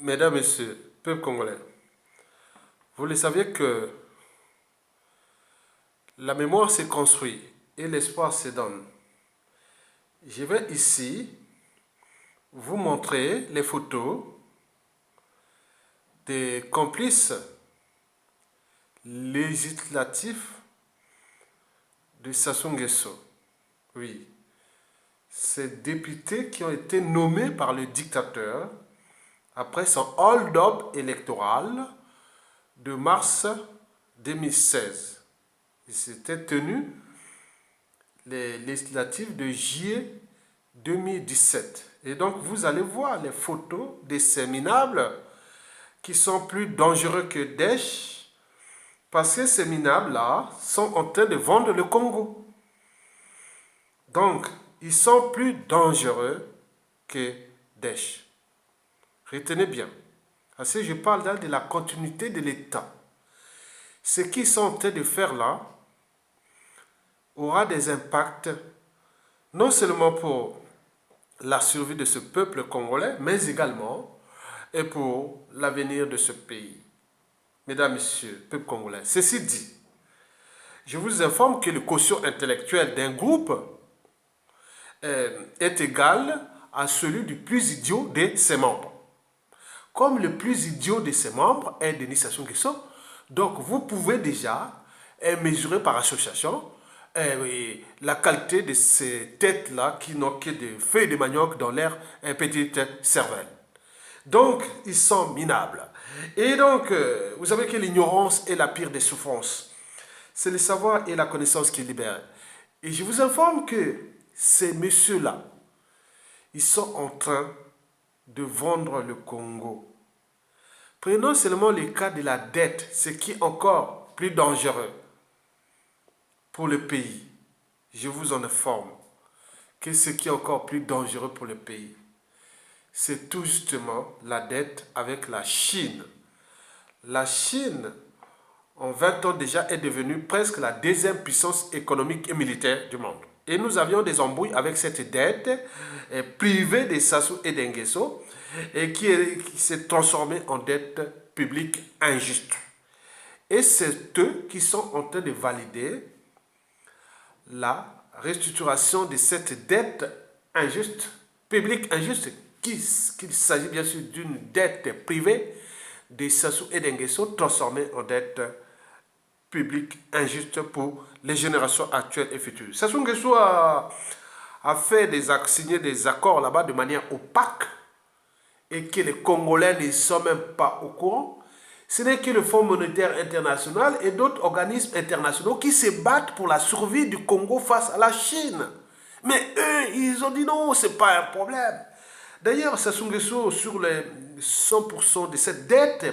Mesdames, Messieurs, peuple congolais, vous le saviez que la mémoire se construit et l'espoir se donne. Je vais ici vous montrer les photos des complices législatifs de Sassou Nguesso. Oui, ces députés qui ont été nommés par le dictateur après son hold-up électoral de mars 2016. Il s'était tenu les législatives de juillet 2017. Et donc, vous allez voir les photos de ces minables qui sont plus dangereux que Daesh, parce que ces minables-là sont en train de vendre le Congo. Donc, ils sont plus dangereux que Daesh. Retenez bien. Parce que je parle là de la continuité de l'État. Ce qu'ils sont en train de faire là aura des impacts non seulement pour la survie de ce peuple congolais, mais également et pour l'avenir de ce pays. Mesdames, Messieurs, peuple congolais, ceci dit, je vous informe que le quotient intellectuel d'un groupe est égal à celui du plus idiot de ses membres. Comme le plus idiot de ses membres est Denis Sassou Nguesso, donc vous pouvez déjà mesurer par association la qualité de ces têtes-là qui n'ont que des feuilles de manioc dans leur petite cervelle. Donc, ils sont minables. Et donc, vous savez que l'ignorance est la pire des souffrances. C'est le savoir et la connaissance qui libèrent. Et je vous informe que ces messieurs-là, ils sont en train de vendre le Congo. Prenons seulement le cas de la dette, ce qui est encore plus dangereux pour le pays. Je vous en informe que ce qui est encore plus dangereux pour le pays, c'est tout justement la dette avec la Chine. La Chine, en 20 ans déjà, est devenue presque la deuxième puissance économique et militaire du monde. Et nous avions des embrouilles avec cette dette privée de Sassou et d'Nguesso et qui s'est transformée en dette publique injuste. Et c'est eux qui sont en train de valider la restructuration de cette dette injuste, publique injuste, qu'il s'agit bien sûr d'une dette privée de Sassou et d'Nguesso transformée en dette publique injuste pour les générations actuelles et futures. Sassou Nguesso a signé des accords là-bas de manière opaque et que les Congolais ne sont même pas au courant. Ce n'est que le Fonds monétaire international et d'autres organismes internationaux qui se battent pour la survie du Congo face à la Chine. Mais eux, ils ont dit non, ce n'est pas un problème. D'ailleurs, Sassou Nguesso, sur les 100% de cette dette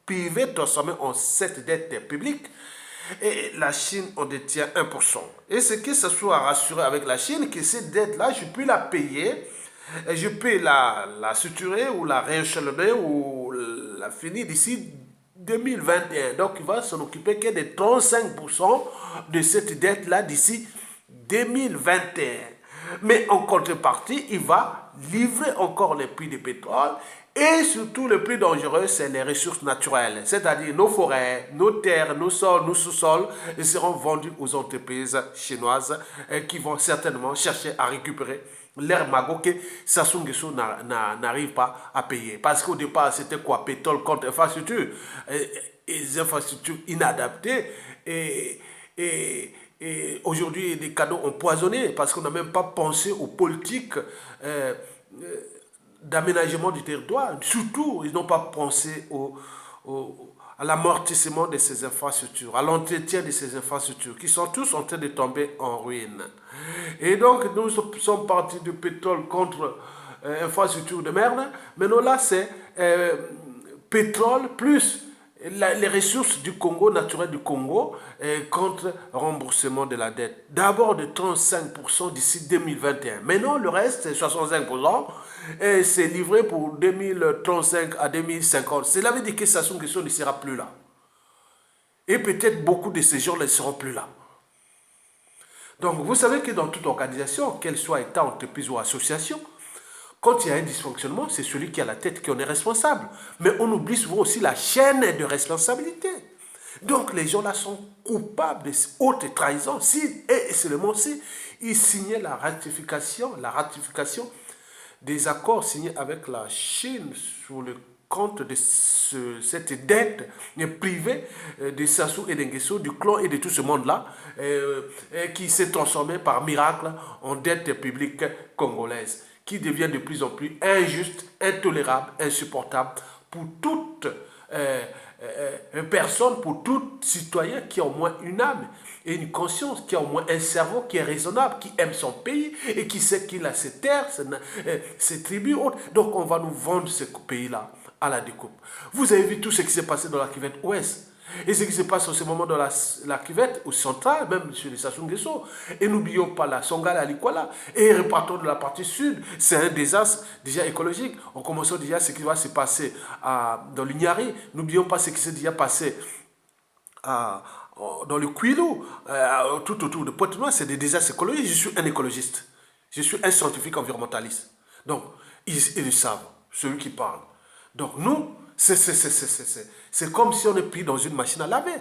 privée transformée en cette dette publique, et la Chine en détient 1%. Et ce que Sassou a rassuré avec la Chine, que cette dette-là, je peux la payer, et je peux la structurer ou la rééchelonner ou la finir d'ici 2021. Donc, il va s'en occuper que de 35% de cette dette-là d'ici 2021. Mais en contrepartie, il va livrer encore les prix du pétrole et surtout le plus dangereux, c'est les ressources naturelles. C'est-à-dire nos forêts, nos terres, nos sols, nos sous-sols seront vendus aux entreprises chinoises qui vont certainement chercher à récupérer l'air magot que Sassou Nguesso n'arrive pas à payer. Parce qu'au départ, c'était quoi? Pétrole contre infrastructure. Les infrastructures inadaptées et aujourd'hui, des cadeaux empoisonnés parce qu'on n'a même pas pensé aux politiques d'aménagement du territoire. Surtout, ils n'ont pas pensé à l'amortissement de ces infrastructures, à l'entretien de ces infrastructures qui sont tous en train de tomber en ruine. Et donc, nous sommes partis du pétrole contre infrastructure de merde. Maintenant, là, c'est pétrole plus les ressources du Congo, naturelles du Congo, contre remboursement de la dette. D'abord de 35% d'ici 2021. Maintenant, le reste, c'est 65%. Et c'est livré pour 2035 à 2050. Cela veut dire que Sassou Nguesso ne sera plus là. Et peut-être beaucoup de ces gens ne seront plus là. Donc, vous savez que dans toute organisation, qu'elle soit État, entreprise ou association, Quand il y a un dysfonctionnement, c'est celui qui a la tête qui en est responsable. Mais on oublie souvent aussi la chaîne de responsabilité. Donc les gens là sont coupables de haute trahison. Si, et seulement si, ils signaient la ratification des accords signés avec la Chine sur le compte de cette dette privée de Sassou et d'Nguesso, du clan et de tout ce monde-là, qui s'est transformé par miracle en dette publique congolaise, qui devient de plus en plus injuste, intolérable, insupportable pour toute personne, pour tout citoyen qui a au moins une âme et une conscience, qui a au moins un cerveau qui est raisonnable, qui aime son pays et qui sait qu'il a ses terres, ses tribus. Donc on va nous vendre ce pays-là à la découpe. Vous avez vu tout ce qui s'est passé dans la cuvette ouest. Et ce qui se passe en ce moment dans la cuvette au central, même sur les Sassou Nguesso. Et n'oublions pas la Songala à Likwala. Et repartons de la partie sud. C'est un désastre déjà écologique. En commençant déjà ce qui va se passer dans l'Ignari. N'oublions pas ce qui s'est déjà passé dans le Kwilu, tout autour de Pointe-Noire. C'est des désastres écologiques. Je suis un écologiste. Je suis un scientifique environnementaliste. Donc, ils le savent, celui qui parle. Donc, nous, c'est comme si on est pris dans une machine à laver.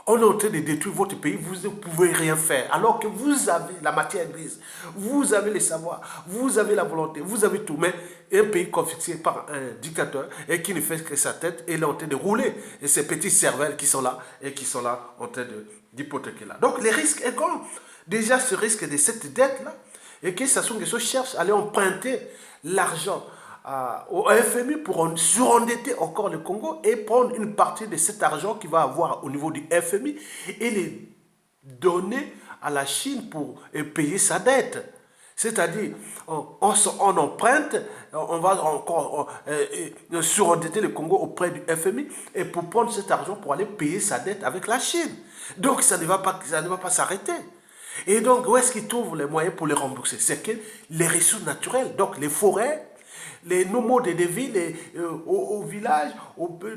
On est en train de détruire votre pays, vous ne pouvez rien faire. Alors que vous avez la matière grise, vous avez les savoirs, vous avez la volonté, vous avez tout. Mais un pays confisqué par un dictateur et qui ne fait que sa tête, et il est en train de rouler. Et ces petits cervelles qui sont là et qui sont là en train d'hypothéquer là. Donc, les risques est grand. Déjà, ce risque de cette dette-là, et que Sassou Nguesso cherche à aller emprunter l'argent au FMI pour surendetter encore le Congo et prendre une partie de cet argent qu'il va avoir au niveau du FMI et les donner à la Chine pour payer sa dette. C'est-à-dire, on emprunte, on va encore surendetter le Congo auprès du FMI et pour prendre cet argent pour aller payer sa dette avec la Chine. Donc ça ne va pas s'arrêter. Et donc, où est-ce qu'ils trouvent les moyens pour les rembourser? C'est que les ressources naturelles, donc les forêts, nos mots des villes, au village,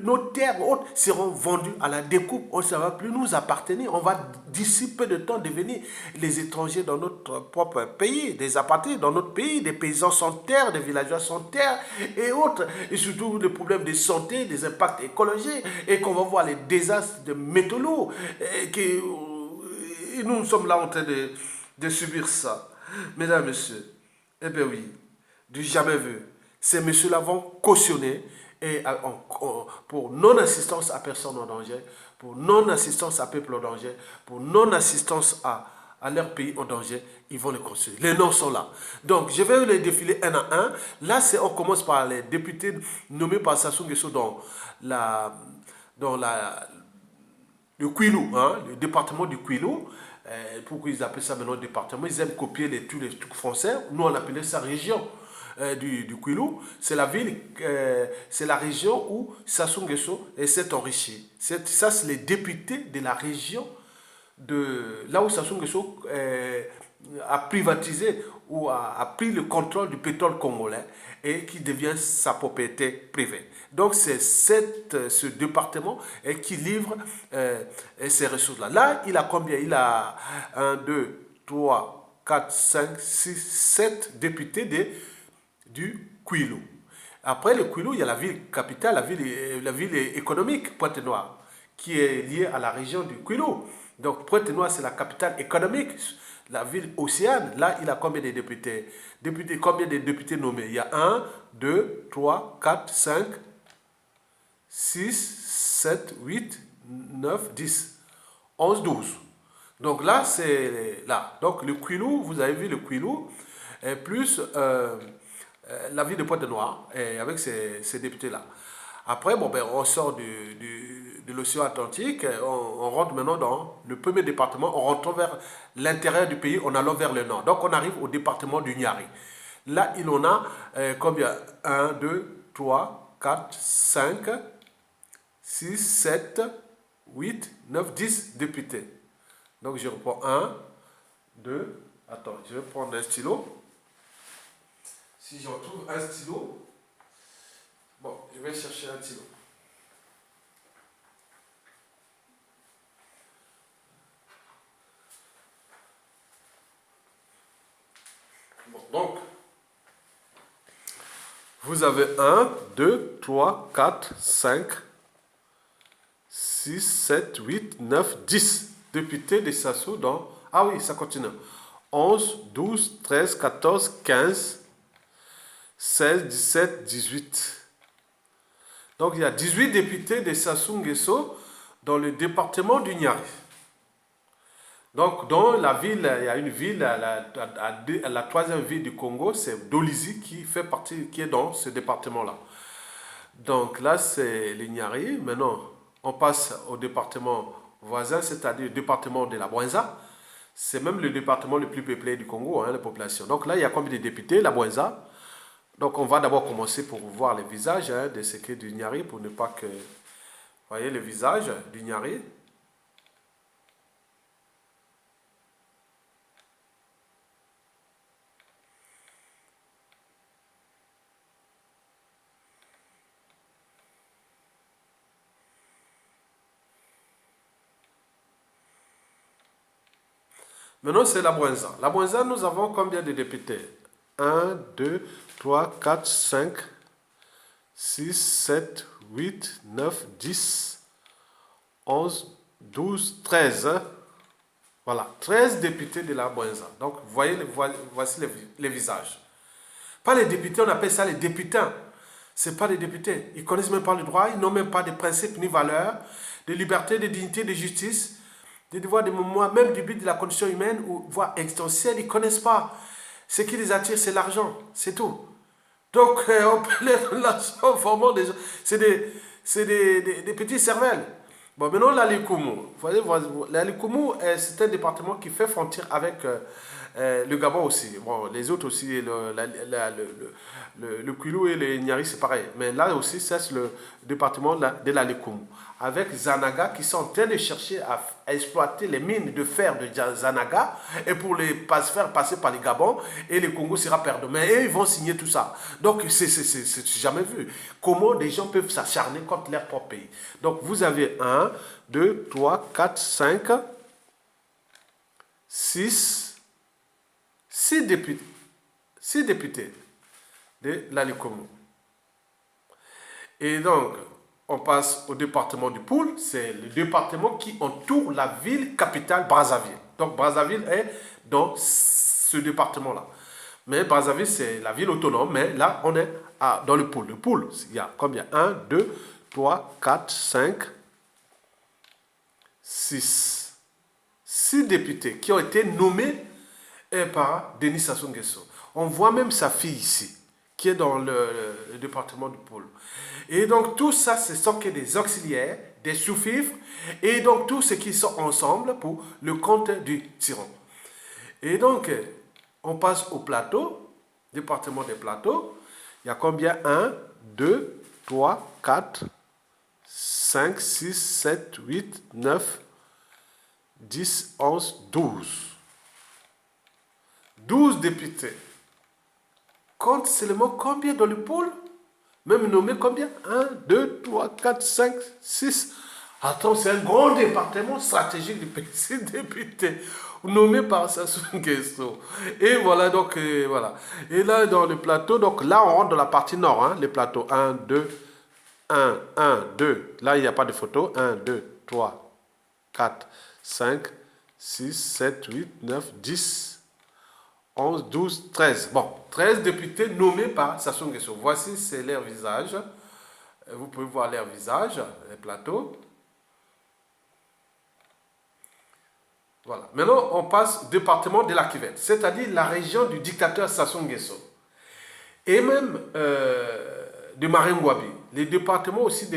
nos terres autres seront vendues à la découpe. Ça ne va plus nous appartenir. On va d'ici peu de temps devenir les étrangers dans notre propre pays, des apatrides dans notre pays, des paysans sans terre, des villageois sans terre et autres. Et surtout les problèmes de santé, des impacts écologiques et qu'on va voir les désastres de métaux lourds. Et nous sommes là en train de subir ça. Mesdames, Messieurs, eh bien oui, du jamais vu. Ces messieurs-là vont cautionner pour non-assistance à personne en danger, pour non-assistance à peuple en danger, pour non-assistance à leur pays en danger, ils vont les cautionner. Les noms sont là. Donc, je vais les défiler un à un. Là, on commence par les députés nommés par Sassou Nguesso dans le Kwilu, hein, le département du Kwilu. Pourquoi ils appellent ça maintenant département? Ils aiment copier tous les trucs français. Nous, on appelait ça région du Kwilu. C'est la ville, c'est la région où Sassou Nguesso s'est enrichi. Ça, c'est les députés de la région là où Sassou Nguesso a privatisé ou a pris le contrôle du pétrole congolais et qui devient sa propriété privée. Donc c'est ce département qui livre ces ressources-là. Là, il a combien? Il a 1, 2, 3, 4, 5, 6, 7 députés du Kwilu. Après le Kwilu, il y a la ville capitale, la ville économique, Pointe-Noire, qui est liée à la région du Kwilu. Donc Pointe-Noire, c'est la capitale économique, la ville océane. Là, il a combien de députés? Combien de députés nommés? Il y a 1, 2, 3, 4, 5, 6, 7, 8, 9, 10, 11, 12. Donc là, c'est là. Donc le Kwilu, vous avez vu le Kwilu, plus la ville de Pointe-Noire, avec ces députés-là. Après, on sort de l'océan Atlantique, on rentre maintenant dans le premier département, on rentre vers l'intérieur du pays en allant vers le nord. Donc on arrive au département du Niari. Là, il en a combien? 1, 2, 3, 4, 5, 6, 7, 8, 9, 10 députés. Donc je reprends 1, 2, attends, je vais prendre un stylo. Si je retrouve un stylo, bon, je vais chercher un stylo. Bon, donc, Vous avez 1, 2, 3, 4, 5, 6, 7, 8, 9, 10 députés de Sassou dans... Ah oui, ça continue. 11, 12, 13, 14, 15, 16, 17, 18. Donc il y a 18 députés de Sassou Nguesso dans le département du Niari. Donc dans la ville, il y a une ville, la troisième ville du Congo, c'est Dolizy qui fait partie, qui est dans ce département-là. Donc là, c'est le Niari. Maintenant, on passe au département voisin, c'est-à-dire le département de la Bouenza. C'est même le département le plus peuplé du Congo, hein, la population. Donc là, il y a combien de députés, la Bouenza? Donc on va d'abord commencer pour voir les visages hein, de ce qui est du Niari, pour ne pas que... Vous voyez le visage du Niari. Maintenant, c'est la Bouenza. La Bouenza, nous avons combien de députés? 1, 2, 3, 4, 5, 6, 7, 8, 9, 10, 11, 12, 13. Voilà, 13 députés de la Bouenza. Donc, vous voyez, voici les visages. Pas les députés, on appelle ça les députants. Ce n'est pas les députés. Ils ne connaissent même pas le droit, ils n'ont même pas de principes ni valeurs, de liberté, de dignité, de justice, des devoirs, de mémoire, même du but de la condition humaine ou voire existentielle, ils ne connaissent pas. Ce qui les attire, c'est l'argent, c'est tout. Donc, on peut les relations formant des gens. C'est des petits cervelles. Bon, maintenant, l'Alikoumou. Vous voyez, l'Alikoumou, c'est un département qui fait frontière avec le Gabon aussi. Bon, les autres aussi, le Kwilu et le Niari, c'est pareil. Mais là aussi, c'est le département de l'Alikoumou. Avec Zanaga qui sont en train de chercher à exploiter les mines de fer de Zanaga et pour les faire passer par les Gabon et le Congo sera perdu. Mais eux, ils vont signer tout ça. Donc, c'est jamais vu. Comment des gens peuvent s'acharner contre leur propre pays. Donc, vous avez 1, 2, 3, 4, 5, 6 députés. 6 députés de l'Alikoumou. Et donc, on passe au département du Poul. C'est le département qui entoure la ville capitale Brazzaville. Donc, Brazzaville est dans ce département-là. Mais Brazzaville, c'est la ville autonome. Mais là, on est dans le Poul. Le Poul, il y a combien? 1, 2, 3, 4, 5, 6. 6 députés qui ont été nommés par Denis Sassou Nguesso. On voit même sa fille ici, qui est dans le département du Poul. Et donc tout ça, ce sont que des auxiliaires, des sous-fifres, et donc tous ceux qui sont ensemble pour le compte du tyran. Et donc, on passe au plateau, département des plateaux. Il y a combien? 1, 2, 3, 4, 5, 6, 7, 8, 9, 10, 11, 12. 12 députés. Compte seulement combien dans le pôle? Même nommé combien? 1, 2, 3, 4, 5, 6. Attends, c'est un grand département stratégique du pays. 6 députés nommés par Sassou Nguesso. Et voilà, donc, voilà. Et là, dans le plateau, donc là, on rentre dans la partie nord, hein, les plateaux. 1, 2, 1, 1, 2. Là, il n'y a pas de photo. 1, 2, 3, 4, 5, 6, 7, 8, 9, 10. 11, 12, 13. Bon, 13 députés nommés par Sassou Nguesso. Voici, c'est leur visage. Vous pouvez voir leur visage, les plateaux. Voilà. Maintenant, on passe au département de la Kivette, c'est-à-dire la région du dictateur Sassou Nguesso. Et même de Maringouabi, les départements aussi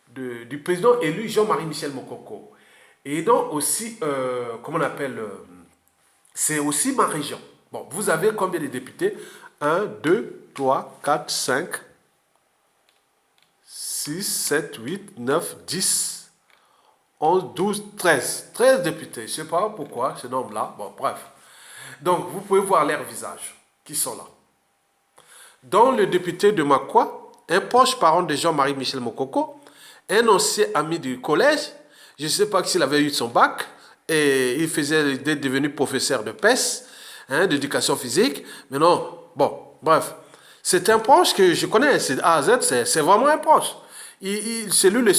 du président élu Jean-Marie Michel Mokoko. Et donc aussi, comment on appelle... c'est aussi ma région. Bon, vous avez combien de députés? 1, 2, 3, 4, 5, 6, 7, 8, 9, 10, 11, 12, 13. 13 députés. Je ne sais pas pourquoi ce nombre-là. Bon, bref. Donc, vous pouvez voir leurs visages qui sont là. Dans le député de Makwa, un proche parent de Jean-Marie Michel Mokoko, un ancien ami du collège, je ne sais pas s'il avait eu son bac, et il faisait devenu professeur de PES, hein, d'éducation physique. Mais non, bon, bref. C'est un proche que je connais, c'est A à Z, c'est vraiment un proche. C'est lui le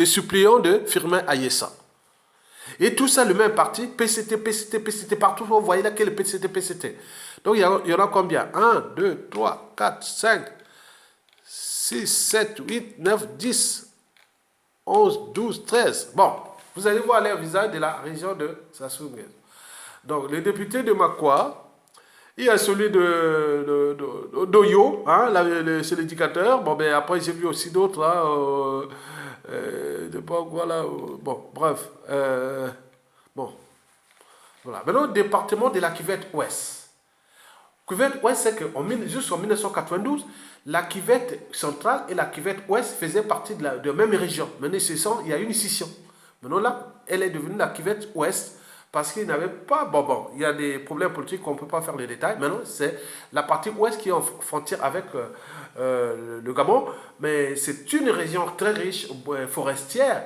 suppléant de Firmin Ayessa. Et tout ça, le même parti, PCT, PCT, PCT, partout, vous voyez là quel PCT, PCT. Donc il y en a combien? 1, 2, 3, 4, 5, 6, 7, 8, 9, 10, 11, 12, 13. Bon, vous allez voir les visages de la région de Sassou Nguesso. Donc, le député de Makwa, il y a celui d'Oyo, hein, c'est l'indicateur. Bon, ben après, j'ai vu aussi d'autres, hein, voilà, bon, bref. Bon, voilà. Maintenant, le département de la Cuvette Ouest. Cuvette Ouest, c'est qu'en 1992, la Cuvette centrale et la Cuvette Ouest faisaient partie de la même région. Maintenant, il y a une scission. Maintenant, là, elle est devenue la Cuvette Ouest parce qu'il n'avait pas... Bon, il y a des problèmes politiques qu'on ne peut pas faire les détails. Maintenant, c'est la partie ouest qui est en frontière avec le Gabon. Mais c'est une région très riche, forestière.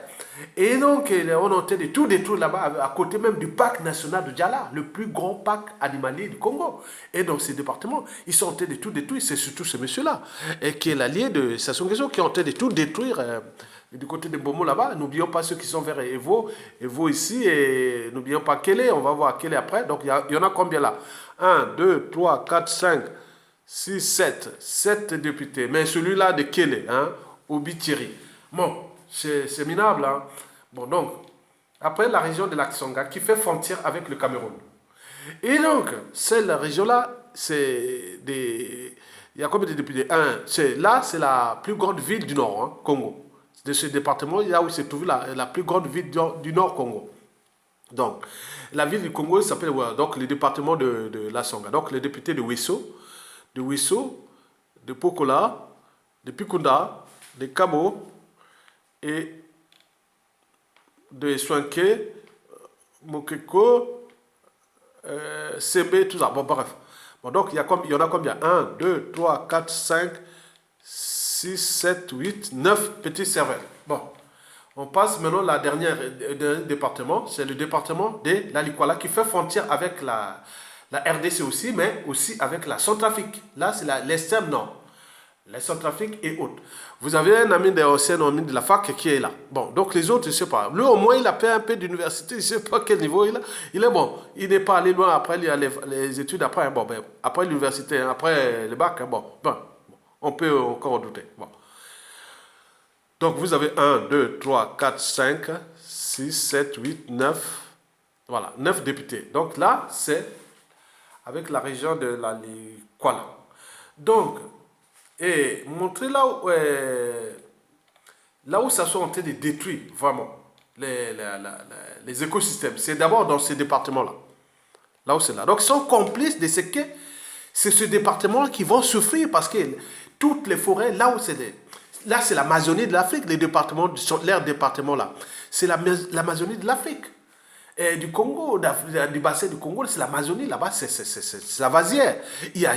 Et donc, on est en train de tout détruire là-bas, à côté même du parc national de Djala, le plus grand parc animalier du Congo. Et donc, ces départements, ils sont en train de tout détruire. C'est surtout ce monsieur-là, qui est l'allié de Sassou Nguesso, qui est en train de tout détruire. Du côté de Bomo là-bas, n'oublions pas ceux qui sont vers Evo ici, et n'oublions pas Kélé, on va voir Kélé après. Donc il y en a combien là? 1, 2, 3, 4, 5, 6, 7. 7 députés. Mais celui-là de Kélé, hein, Obi Thierry. Bon, c'est minable. Hein. Bon, donc, après la région de l'Aksonga qui fait frontière avec le Cameroun. Et donc, cette région-là, c'est des... Il y a combien de députés? Là, c'est la plus grande ville du Nord, hein, Congo. De ce département, là où se trouve la plus grande ville du Nord Congo. Donc, la ville du Congo s'appelle donc le département de la Songa. Donc, les députés de Wesso, de Pokola, de Pikunda, de Kabo et de Soinke, Mokeko, CB, tout ça. Bon, bref. Bon, donc, il y en a combien? 1, 2, 3, 4, 5, 6, 7, 8, 9 petits cervelles. Bon, on passe maintenant au dernier département, c'est le département de la Likwala qui fait frontière avec la RDC aussi, mais aussi avec la Centrafrique. Là, c'est l'extrême nord, la Centrafrique et autres. vous avez un ami de la fac qui est là. Bon, donc les autres, je ne sais pas. Lui, au moins, il a fait un peu d'université, je ne sais pas quel niveau il a. Il est bon. Il n'est pas allé loin. Après, il y a les études après. Hein, bon, ben, après l'université, après le bac, hein, bon, on peut encore en douter. Bon. Donc, vous avez 1, 2, 3, 4, 5, 6, 7, 8, 9. Voilà, 9 députés. Donc là, c'est avec la région de la Likwala. Donc, et montrer là où ça soit en train de détruire vraiment les écosystèmes. C'est d'abord dans ces départements-là. Là où c'est là. Donc, ils sont complices de ce que c'est ce département qui vont souffrir parce que toutes les forêts, là où c'est là, c'est l'Amazonie de l'Afrique, les départements, leurs départements là. C'est l'Amazonie de l'Afrique. Et du Congo, du bassin du Congo, c'est l'Amazonie là-bas, c'est la vasière. Il y a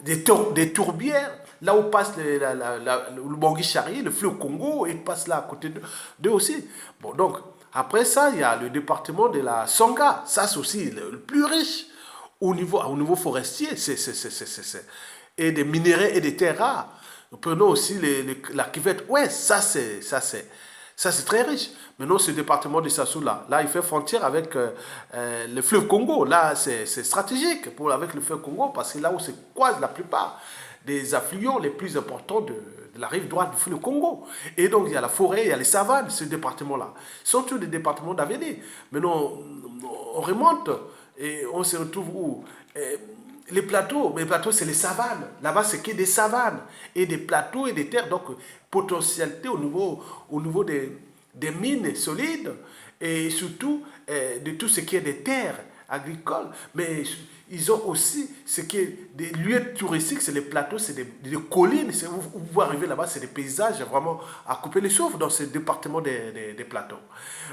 des tourbières, là où passe le Bangui-Chari, le fleuve Congo, il passe là à côté d'eux aussi. Bon, donc, après ça, il y a le département de la Songa, ça c'est aussi le plus riche au niveau forestier, et des minéraux et des terres rares. Nous prenons aussi la cuvette ouest, ça c'est très riche. Maintenant, ce département de Sassou, là, il fait frontière avec le fleuve Congo. Là, c'est stratégique avec le fleuve Congo parce que là où se croisent la plupart des affluents les plus importants de la rive droite du fleuve Congo. Et donc, il y a la forêt, il y a les savanes, ce département-là. Ce sont tous des départements d'avenir. Maintenant, on remonte et on se retrouve où les plateaux, mais les plateaux, c'est les savanes. Là-bas, c'est que des savanes et des plateaux et des terres. Donc, potentialité au niveau des mines solides et surtout de tout ce qui est des terres agricoles. Mais ils ont aussi ce qui est des lieux touristiques, c'est les plateaux, c'est des collines. Où vous arrivez là-bas, c'est des paysages vraiment à couper les souffles dans ce département des plateaux.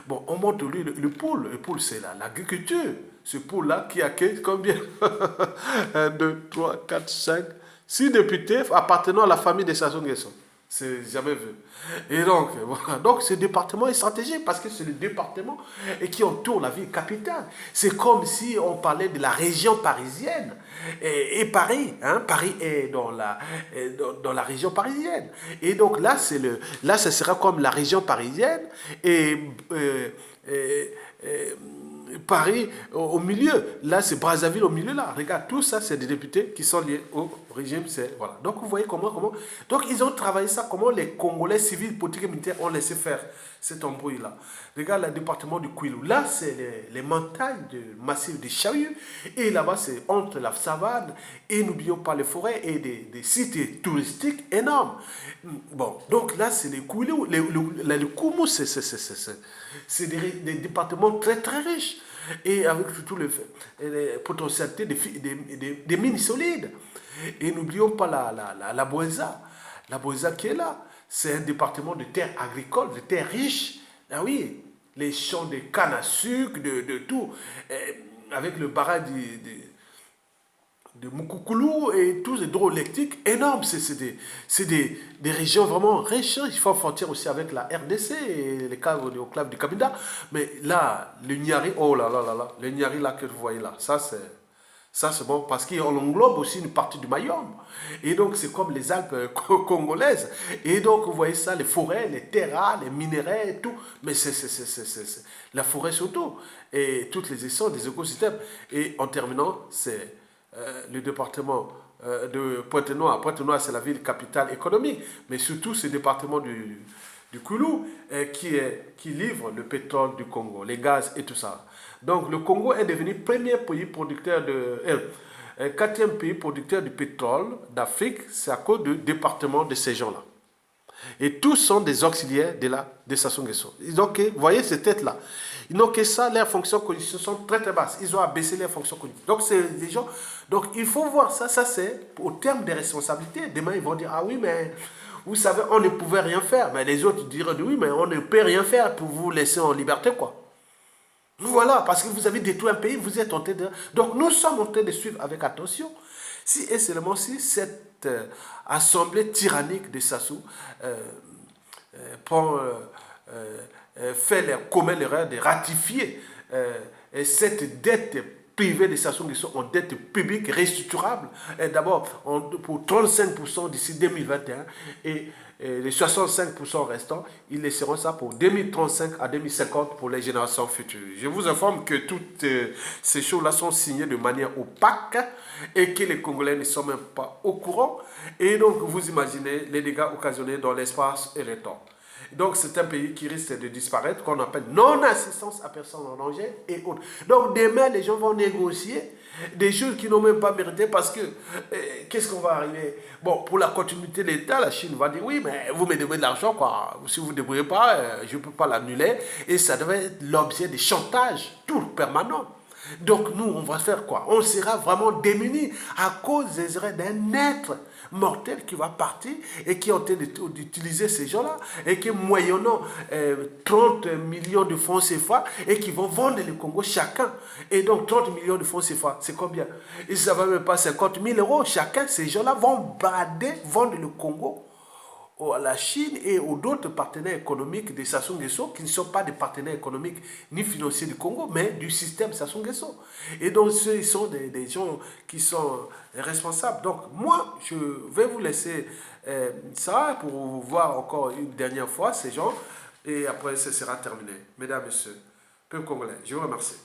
Bon, on monte le pôle. Le pôle, c'est l'agriculture. Ce pôle-là qui accueille combien 1, 2, 3, 4, 5, 6 députés appartenant à la famille de Sassou Nguesso. C'est jamais vu. Et donc, voilà. Donc, ce département est stratégique parce que c'est le département qui entoure la ville capitale. C'est comme si on parlait de la région parisienne et Paris. Hein, Paris est dans la région parisienne. Et donc là, ce sera comme la région parisienne et, euh, euh, euh, Paris au milieu. Là, c'est Brazzaville au milieu. Là, regarde, tout ça, c'est des députés qui sont liés au régime. Voilà. Donc, vous voyez comment. Donc, ils ont travaillé ça, comment les Congolais civils, politiques et militaires ont laissé faire cette embrouille-là. Regarde le département du Kwilu. Là, c'est les montagnes de massif des Chahuts. Et là-bas, c'est entre la savane et n'oublions pas les forêts et des sites touristiques énormes. Bon, donc là, c'est les Kwilu. Le Koumou, c'est des départements très très riches et avec surtout les potentialités des mines solides. Et n'oublions pas la Boisa. La Boisa qui est là, c'est un département de terres agricoles, de terres riches. Ah oui, les champs de canne à sucre, de tout. Avec le barrage de Mukukulu et tous les hydroélectriques énormes. C'est des régions vraiment riches. Il faut frontière aussi avec la RDC et les caves néoclaves du Cabinda. Mais là, le Niari, oh là là là là, le Niari là que vous voyez là, ça c'est bon parce qu'on englobe aussi une partie du Mayom. Et donc c'est comme les Alpes congolaises. Et donc vous voyez ça, les forêts, les terras, les minéraux et tout. Mais c'est la forêt surtout. Et toutes les essences des écosystèmes. Et en terminant, c'est le département de Pointe-Noire. Pointe-Noire, c'est la ville capitale économique, mais surtout ce département du Koulou qui livre le pétrole du Congo, les gaz et tout ça. Donc le Congo est devenu premier pays producteur quatrième pays producteur de pétrole d'Afrique, c'est à cause du département de ces gens-là. Et tous sont des auxiliaires de Sassou Nguesso. Donc, vous voyez ces têtes-là. Ils n'ont que ça, leurs fonctions cognitives sont très très basses. Ils ont abaissé leurs fonctions cognitives. Donc, c'est des gens. Donc, il faut voir ça. Ça, c'est au terme des responsabilités. Demain, ils vont dire, ah oui, mais vous savez, on ne pouvait rien faire. Mais les autres diront, oui, mais on ne peut rien faire pour vous laisser en liberté, quoi. Voilà, parce que vous avez détruit un pays, vous êtes tenté de... Donc, nous sommes en train de suivre avec attention. Si et seulement si cette assemblée tyrannique de Sassou prend, commet l'erreur de ratifier cette dette privée de Sassou Nguesso en dette publique restructurable, d'abord pour 35% d'ici 2021 et les 65% restants, ils laisseront ça pour 2035 à 2050 pour les générations futures. Je vous informe que toutes ces choses-là sont signées de manière opaque et que les Congolais ne sont même pas au courant. Et donc, vous imaginez les dégâts occasionnés dans l'espace et le temps. Donc, c'est un pays qui risque de disparaître, qu'on appelle non-assistance à personne en danger et autres. Donc, demain, les gens vont négocier des choses qu'ils n'ont même pas méritées parce que, qu'est-ce qu'on va arriver? Bon, pour la continuité de l'État, la Chine va dire, oui, mais vous me devez de l'argent, quoi. Si vous ne débrouillez pas, je ne peux pas l'annuler. Et ça devait être l'objet de chantage tout permanent. Donc nous, on va faire quoi? On sera vraiment démunis à cause des erreurs d'un être mortel qui va partir et qui est en train d'utiliser ces gens-là et qui, moyennant 30 millions de francs CFA et qui vont vendre le Congo chacun. Et donc 30 millions de francs CFA, c'est combien? Et ça ne va même pas 50 000 euros chacun. Ces gens-là vont brader, vendre le Congo à la Chine et aux d'autres partenaires économiques de Sassou Nguesso qui ne sont pas des partenaires économiques ni financiers du Congo, mais du système Sassou Nguesso. Et donc, ils sont des gens qui sont responsables. Donc, moi, je vais vous laisser ça pour voir encore une dernière fois ces gens et après, ce sera terminé. Mesdames, Messieurs, peuple congolais, je vous remercie.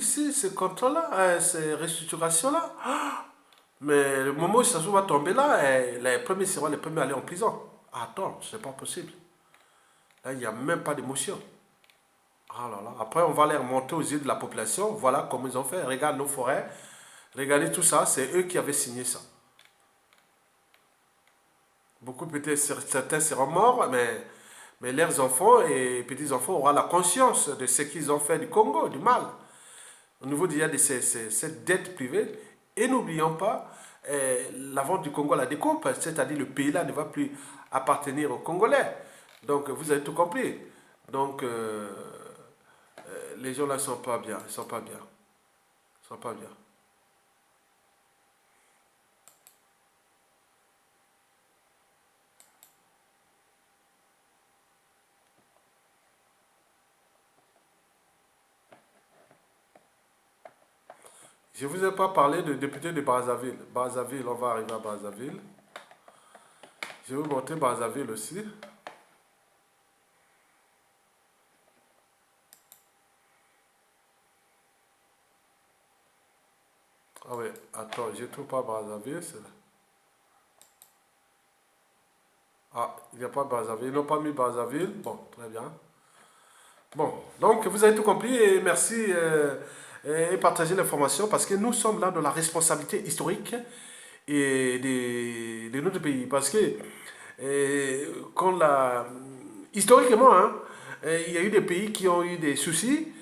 Si, ce contrat-là, ces restructurations-là, mais le moment où ça va tomber là, les premiers seront les premiers à aller en prison. Attends, c'est pas possible. Là, il n'y a même pas d'émotion. Ah là là. Après, on va les remonter aux yeux de la population. Voilà comment ils ont fait. Regarde nos forêts. Regardez tout ça. C'est eux qui avaient signé ça. Beaucoup peut-être certains seront morts, mais leurs enfants et petits-enfants auront la conscience de ce qu'ils ont fait du Congo, du mal. Au niveau déjà de cette dette privée. Et n'oublions pas la vente du Congo à la découpe, c'est-à-dire le pays-là ne va plus appartenir aux Congolais. Donc, vous avez tout compris. Donc, les gens là ne sont pas bien. Ils ne sont pas bien. Ils ne sont pas bien. Je ne vous ai pas parlé de député de Brazzaville. Brazzaville, on va arriver à Brazzaville. Je vais vous montrer Brazzaville aussi. Ah oui, attends, je ne trouve pas Brazzaville. Ah, il n'y a pas Brazzaville. Ils n'ont pas mis Brazzaville. Bon, très bien. Bon, donc vous avez tout compris et merci et partagez l'information parce que nous sommes là dans la responsabilité historique et de notre pays. Parce que quand historiquement, hein, il y a eu des pays qui ont eu des soucis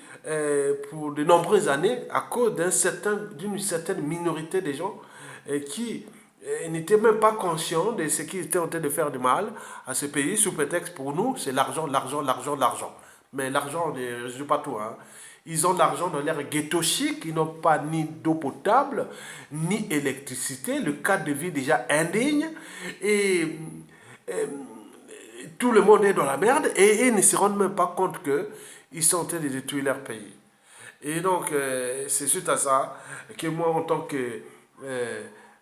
pour de nombreuses années à cause d'une certaine minorité de gens qui n'étaient même pas conscients de ce qu'ils étaient en train de faire de mal à ce pays sous prétexte pour nous, c'est l'argent, l'argent, l'argent, l'argent. Mais l'argent ne résout pas tout. Hein. Ils ont l'argent dans l'air ghetto chic, ils n'ont pas ni d'eau potable, ni électricité, le cadre de vie déjà indigne, et, euh, tout le monde est dans la merde, et ils ne se rendent même pas compte qu'ils sont en train de détruire leur pays. Et donc, c'est suite à ça que moi, en tant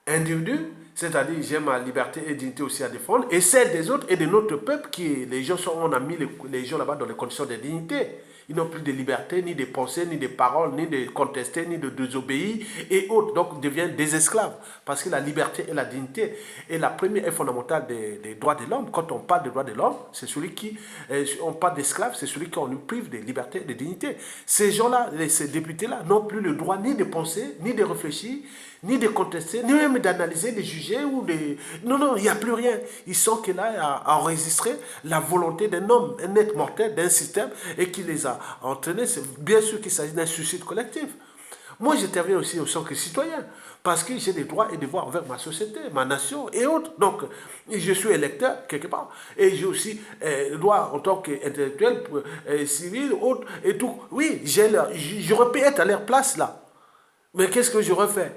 qu'individu, c'est-à-dire j'ai ma liberté et dignité aussi à défendre, et celle des autres et de notre peuple, qui les gens sont, on a mis les gens là-bas dans les conditions de dignité. Ils n'ont plus de liberté, ni de pensée, ni de parole, ni de contester, ni de désobéir et autres. Donc, ils deviennent des esclaves. Parce que la liberté et la dignité est la première et fondamentale des droits de l'homme. Quand on parle des droits de l'homme, c'est celui qui, on parle d'esclave, c'est celui qu'on nous prive de liberté et de dignité. Ces gens-là, ces députés-là, n'ont plus le droit ni de penser, ni de réfléchir, ni de contester, ni même d'analyser, de juger ou de... Non, non, il n'y a plus rien. Ils sont que là à enregistrer la volonté d'un homme, un être mortel, d'un système, et qui les a entraînés. C'est bien sûr qu'il s'agit d'un suicide collectif. Moi, j'interviens aussi en tant que citoyen, parce que j'ai des droits et devoirs envers ma société, ma nation et autres. Donc, je suis électeur quelque part, et j'ai aussi le droit en tant qu'intellectuel, civil, autre, et tout. Oui, j'aurais pu être à leur place là. Mais qu'est-ce que j'aurais fait?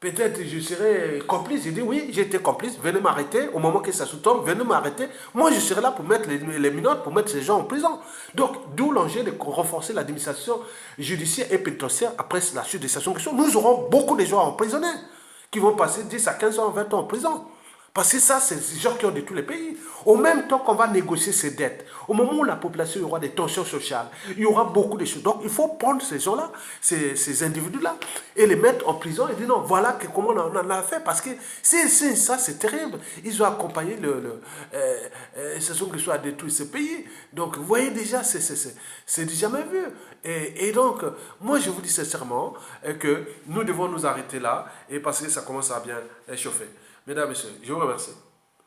Peut-être je serais complice. Je dis oui, j'étais complice. Venez m'arrêter. Au moment que ça se tombe, venez m'arrêter. Moi, je serai là pour mettre les minottes, pour mettre ces gens en prison. Donc, d'où l'enjeu de renforcer l'administration judiciaire et pénitentiaire après la suite de cette question. Nous aurons beaucoup de gens emprisonnés qui vont passer 10 à 15 ans, 20 ans en prison. Parce que ça, c'est les gens qui ont de tous les pays. Au même temps qu'on va négocier ces dettes, au moment où la population il y aura des tensions sociales, il y aura beaucoup de choses. Donc, il faut prendre ces gens-là, ces individus-là, et les mettre en prison et dire non, voilà comment on en a fait. Parce que ça, c'est terrible. Ils ont accompagné ce sont qui sont à détruire ce pays. Donc, vous voyez déjà, c'est du jamais vu. Et donc, moi, je vous dis sincèrement que nous devons nous arrêter là, et parce que ça commence à bien chauffer. Mesdames, Messieurs, je vous remercie.